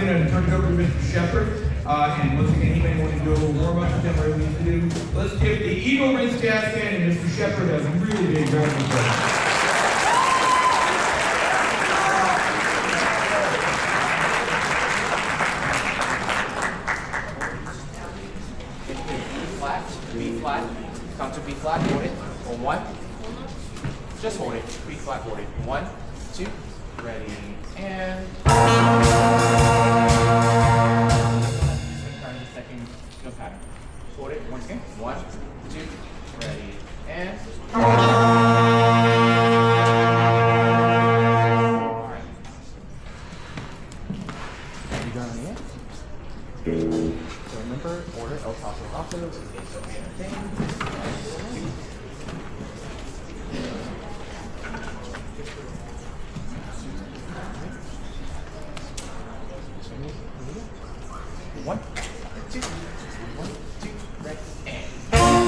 going to turn it over to Mr. Sheppard. And once again, he may want to do a little warm-up with them, whatever we need to do. Let's give the Eagle Rinse Jazz Band and Mr. Sheppard a really big round of applause. B flat, come to B flat, hold it, on 1, just hold it, B flat, hold it, 1, 2, ready, and second no pattern, hold it, once again, 1, 2, ready, and alright, you got on the end? So remember, order El Paso Lopez is a thing. One, two, right, and.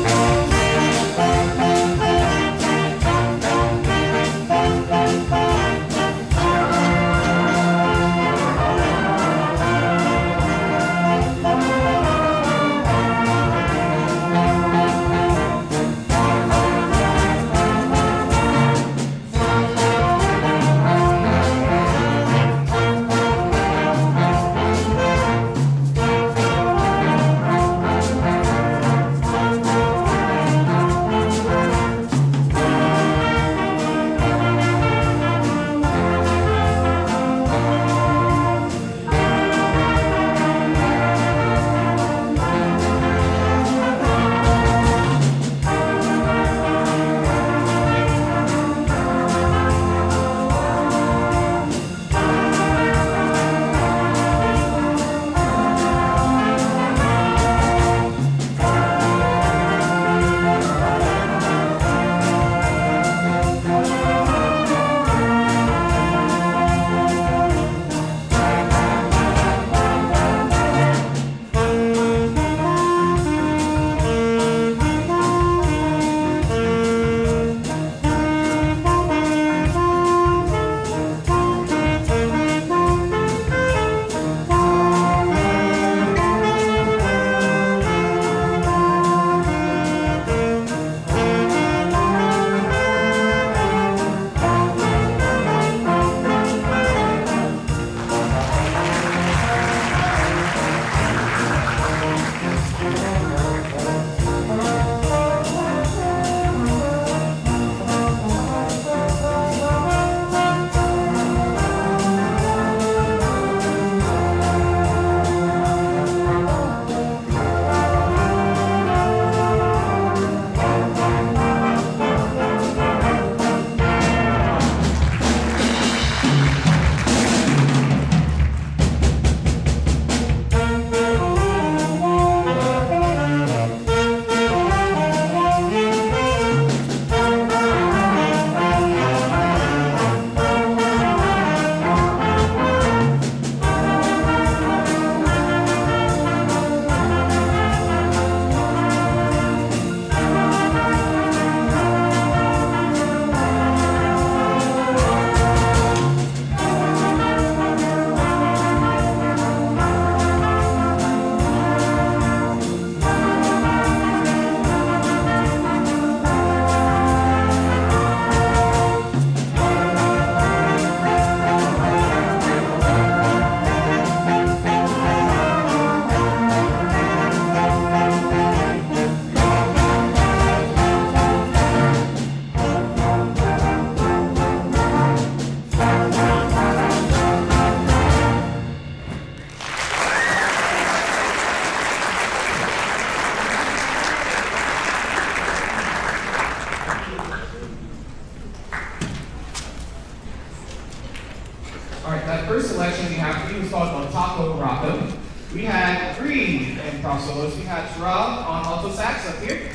first selection we have for you is called On Top of Rocko. We had three improv solos. We had Rob on alto sax up here.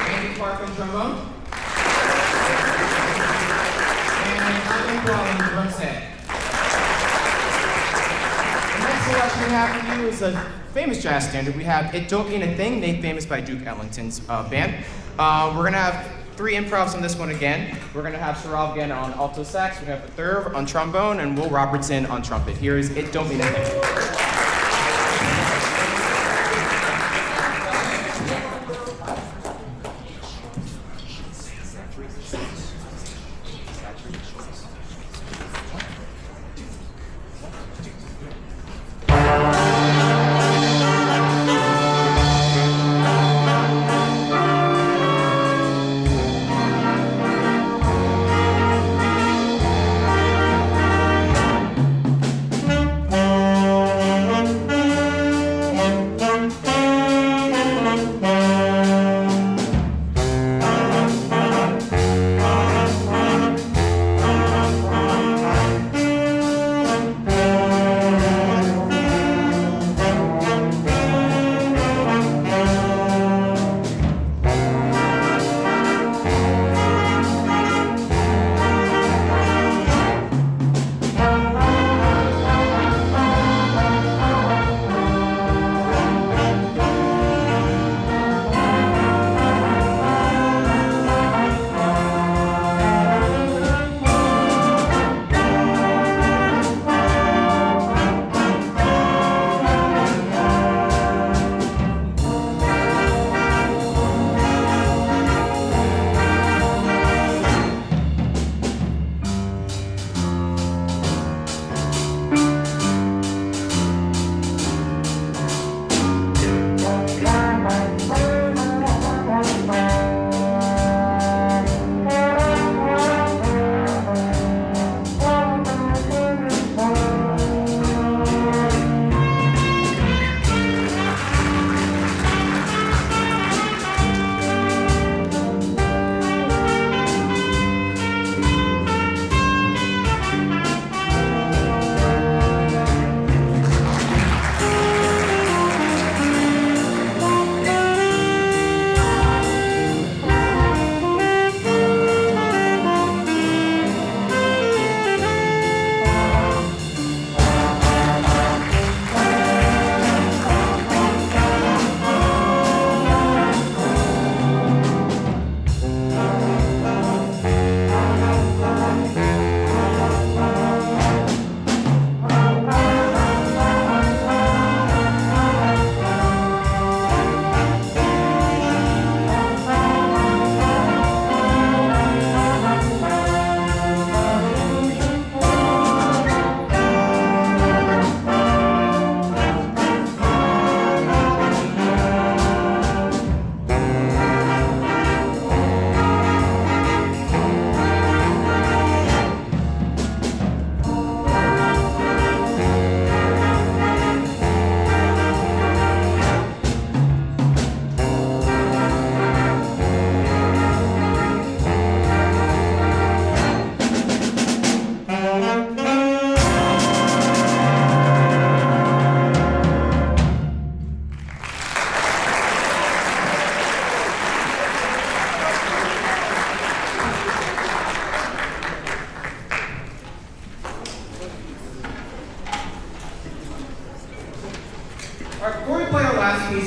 Andy Clark on trombone. And I'm on the drum set. The next selection we have for you is a famous jazz standard. We have It Don't Mean a Thing, made famous by Duke Ellington's band. We're going to have three improvs on this one again. We're gonna have Sharab again on alto sax, we're gonna have the third on trombone, and Will Robertson on trumpet. Here is It Don't Mean a Thing.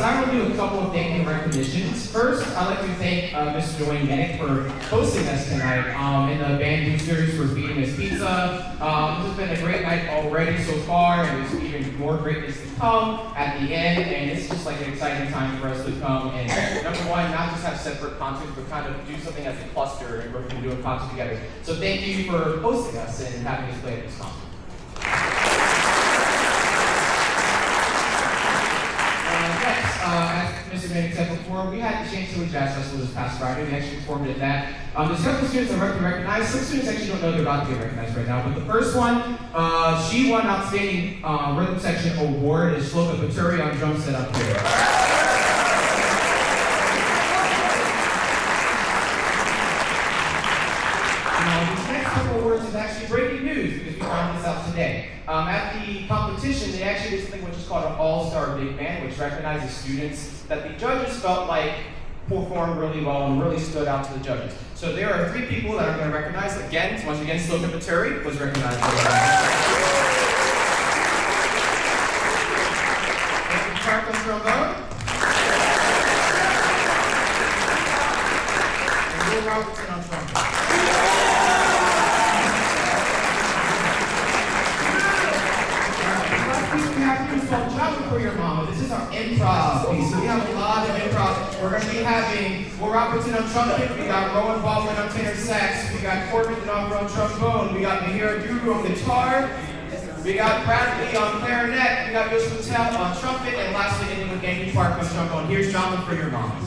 I want to do a couple of thank you recognitions. First, I'd like to thank Mr. Neeck for hosting us tonight, and the band boosters for feeding us pizza. This has been a great night already so far, and there's even more greatness to come at the end, and it's just like an exciting time for us to come and, number one, not just have separate concerts, but kind of do something as a cluster and we're going to do a concert together. So thank you for hosting us and having us play at this concert. As Mr. Neeck said before, we had the Chantilly Jazz Festival this past Friday. We actually performed at that. There's a couple of students that are recognized. Some students actually don't know they're about to get recognized right now. But the first one, she won Outstanding Rhythm Section Award. Is Shloka Paturi on drum set up here. These next couple awards is actually breaking news because we found this out today. At the competition, they actually did something which is called an all-star big band, which recognizes students that the judges felt like performed really well and really stood out to the judges. So there are 3 people that are going to recognize. Again, once again, Shloka Paturi was recognized for Clark on trombone. Robertson on trumpet. We have to do is called Jumping for Your Mama. This is our improv piece. So we have a lot of improv. We're going to be having Will Robertson on trumpet. We got Rowan Baldwin on tenor sax. We got Corbin Denoffer on trombone. We got Mahira Duru on guitar. We got Bradley on clarinet. We got Yosh Patel on trumpet. And lastly, ending with Genki Park on trombone. Here's Jumping for Your Mama.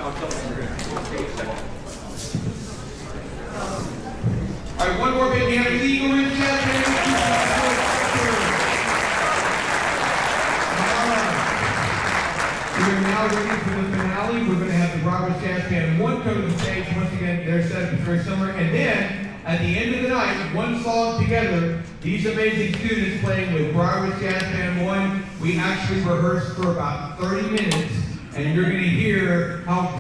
All right, one more big hand for the Eagle Ridge Jazz Band. We're now ready for the finale. We're going to have the Broward Jazz Band 1 come to the stage. Once again, their setup is very similar. And then, at the end of the night, one song together, these amazing students playing with Broward Jazz Band 1. We actually rehearsed for about 30 minutes, and you're going to hear how